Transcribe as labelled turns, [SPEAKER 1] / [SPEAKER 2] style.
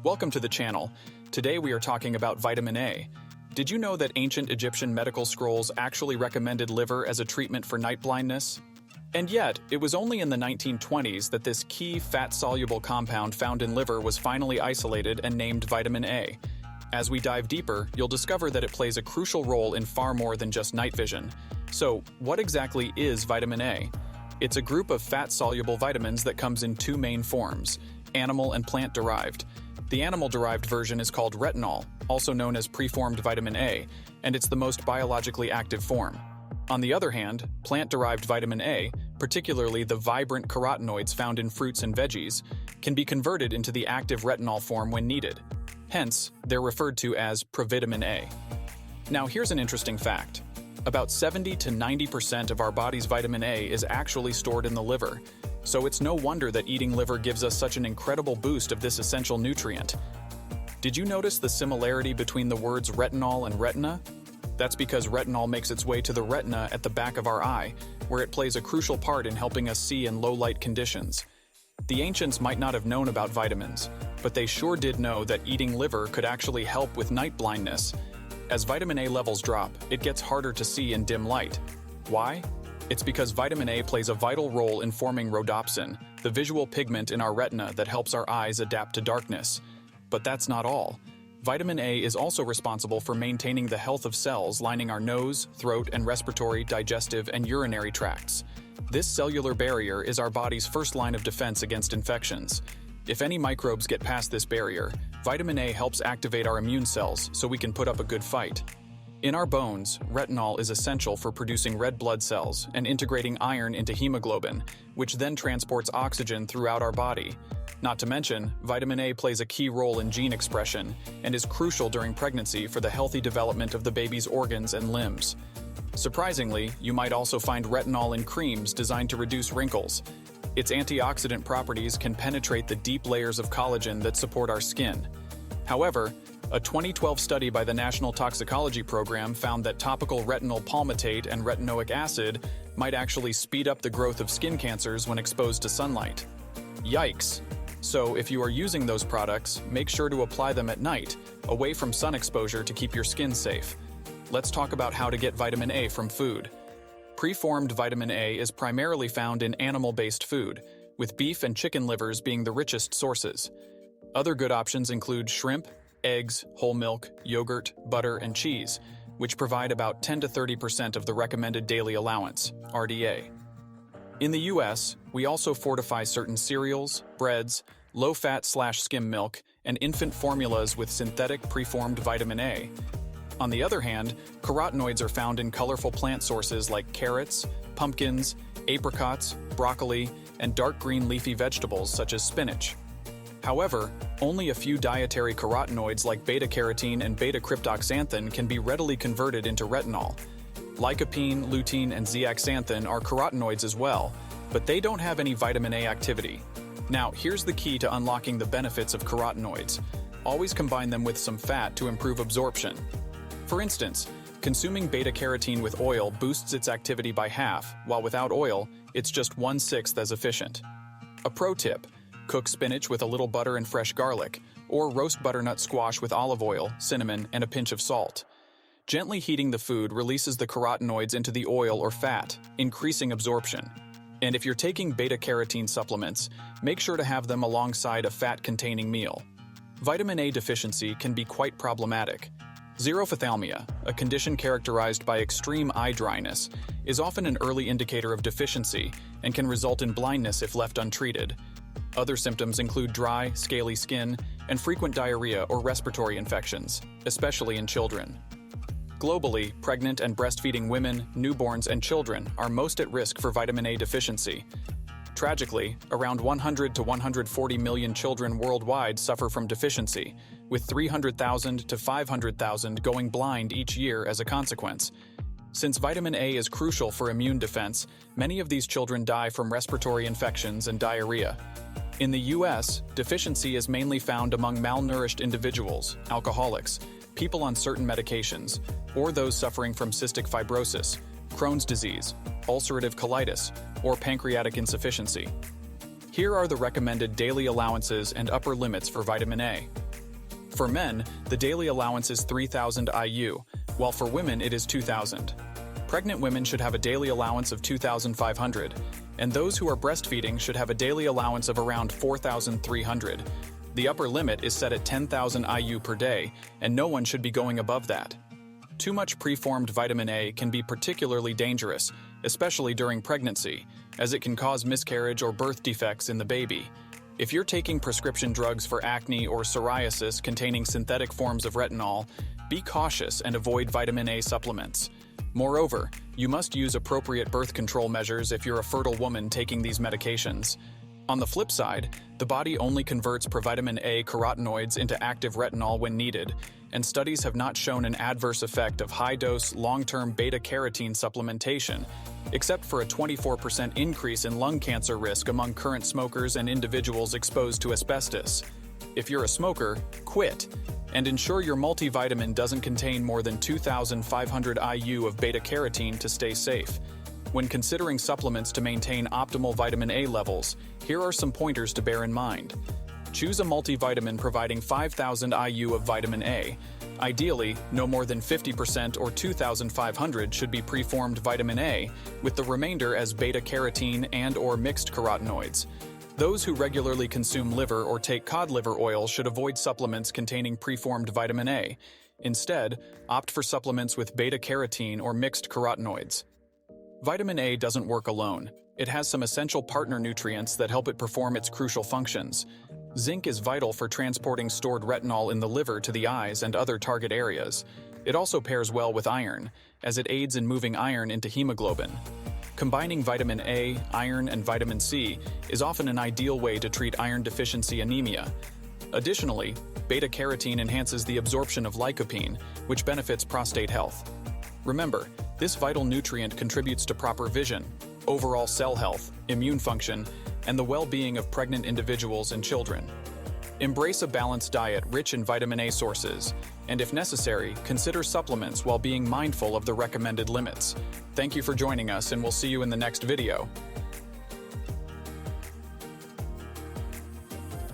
[SPEAKER 1] Welcome to the channel. Today we are talking about vitamin A. Did you know that ancient Egyptian medical scrolls actually recommended liver as a treatment for night blindness? And yet, it was only in the 1920s that this key fat-soluble compound found in liver was finally isolated and named vitamin A. As we dive deeper, you'll discover that it plays a crucial role in far more than just night vision. So, what exactly is vitamin A? It's a group of fat-soluble vitamins that comes in two main forms, animal and plant-derived. The animal-derived version is called retinol, also known as preformed vitamin A, and it's the most biologically active form. On the other hand, plant-derived vitamin A, particularly the vibrant carotenoids found in fruits and veggies, can be converted into the active retinol form when needed. Hence, they're referred to as provitamin A. Now here's an interesting fact. About 70 to 90% of our body's vitamin A is actually stored in the liver, so it's no wonder that eating liver gives us such an incredible boost of this essential nutrient. Did you notice the similarity between the words retinol and retina? That's because retinol makes its way to the retina at the back of our eye, where it plays a crucial part in helping us see in low-light conditions. The ancients might not have known about vitamins, but they sure did know that eating liver could actually help with night blindness. As vitamin A levels drop, it gets harder to see in dim light. Why? It's because vitamin A plays a vital role in forming rhodopsin, the visual pigment in our retina that helps our eyes adapt to darkness. But that's not all. Vitamin A is also responsible for maintaining the health of cells lining our nose, throat, and respiratory, digestive, and urinary tracts. This cellular barrier is our body's first line of defense against infections. If any microbes get past this barrier, vitamin A helps activate our immune cells so we can put up a good fight. In our bones, retinol is essential for producing red blood cells and integrating iron into hemoglobin, which then transports oxygen throughout our body. Not to mention, vitamin A plays a key role in gene expression and is crucial during pregnancy for the healthy development of the baby's organs and limbs. Surprisingly, you might also find retinol in creams designed to reduce wrinkles. Its antioxidant properties can penetrate the deep layers of collagen that support our skin. However, a 2012 study by the National Toxicology Program found that topical retinol palmitate and retinoic acid might actually speed up the growth of skin cancers when exposed to sunlight. Yikes! So if you are using those products, make sure to apply them at night, away from sun exposure to keep your skin safe. Let's talk about how to get vitamin A from food. Preformed vitamin A is primarily found in animal-based food, with beef and chicken livers being the richest sources. Other good options include shrimp, eggs, whole milk, yogurt, butter, and cheese, which provide about 10 to 30% of the recommended daily allowance, RDA. In the US, we also fortify certain cereals, breads, low-fat/skim milk, and infant formulas with synthetic preformed vitamin A. On the other hand, carotenoids are found in colorful plant sources like carrots, pumpkins, apricots, broccoli, and dark green leafy vegetables such as spinach. However, only a few dietary carotenoids like beta-carotene and beta-cryptoxanthin can be readily converted into retinol. Lycopene, lutein, and zeaxanthin are carotenoids as well, but they don't have any vitamin A activity. Now, here's the key to unlocking the benefits of carotenoids. Always combine them with some fat to improve absorption. For instance, consuming beta-carotene with oil boosts its activity by half, while without oil, it's just 1/6 as efficient. A pro tip: cook spinach with a little butter and fresh garlic, or roast butternut squash with olive oil, cinnamon, and a pinch of salt. Gently heating the food releases the carotenoids into the oil or fat, increasing absorption. And if you're taking beta-carotene supplements, make sure to have them alongside a fat-containing meal. Vitamin A deficiency can be quite problematic. Xerophthalmia, a condition characterized by extreme eye dryness, is often an early indicator of deficiency and can result in blindness if left untreated. Other symptoms include dry, scaly skin, and frequent diarrhea or respiratory infections, especially in children. Globally, pregnant and breastfeeding women, newborns, and children are most at risk for vitamin A deficiency. Tragically, around 100 to 140 million children worldwide suffer from deficiency, with 300,000 to 500,000 going blind each year as a consequence. Since vitamin A is crucial for immune defense, many of these children die from respiratory infections and diarrhea. In the US, deficiency is mainly found among malnourished individuals, alcoholics, people on certain medications, or those suffering from cystic fibrosis, Crohn's disease, ulcerative colitis, or pancreatic insufficiency. Here are the recommended daily allowances and upper limits for vitamin A. For men, the daily allowance is 3,000 IU, while for women it is 2,000. Pregnant women should have a daily allowance of 2,500, and those who are breastfeeding should have a daily allowance of around 4,300. The upper limit is set at 10,000 IU per day, and no one should be going above that. Too much preformed vitamin A can be particularly dangerous, especially during pregnancy, as it can cause miscarriage or birth defects in the baby. If you're taking prescription drugs for acne or psoriasis containing synthetic forms of retinol, be cautious and avoid vitamin A supplements. Moreover, you must use appropriate birth control measures if you're a fertile woman taking these medications. On the flip side, the body only converts provitamin A carotenoids into active retinol when needed, and studies have not shown an adverse effect of high-dose, long-term beta-carotene supplementation, except for a 24% increase in lung cancer risk among current smokers and individuals exposed to asbestos. If you're a smoker, quit, and ensure your multivitamin doesn't contain more than 2,500 IU of beta-carotene to stay safe. When considering supplements to maintain optimal vitamin A levels, here are some pointers to bear in mind. Choose a multivitamin providing 5,000 IU of vitamin A. Ideally, no more than 50% or 2,500 should be preformed vitamin A, with the remainder as beta-carotene and/or mixed carotenoids. Those who regularly consume liver or take cod liver oil should avoid supplements containing preformed vitamin A. Instead, opt for supplements with beta-carotene or mixed carotenoids. Vitamin A doesn't work alone. It has some essential partner nutrients that help it perform its crucial functions. Zinc is vital for transporting stored retinol in the liver to the eyes and other target areas. It also pairs well with iron, as it aids in moving iron into hemoglobin. Combining vitamin A, iron, and vitamin C is often an ideal way to treat iron deficiency anemia. Additionally, beta-carotene enhances the absorption of lycopene, which benefits prostate health. Remember, this vital nutrient contributes to proper vision, overall cell health, immune function, and the well-being of pregnant individuals and children. Embrace a balanced diet rich in vitamin A sources, and if necessary, consider supplements while being mindful of the recommended limits. Thank you for joining us, and we'll see you in the next video.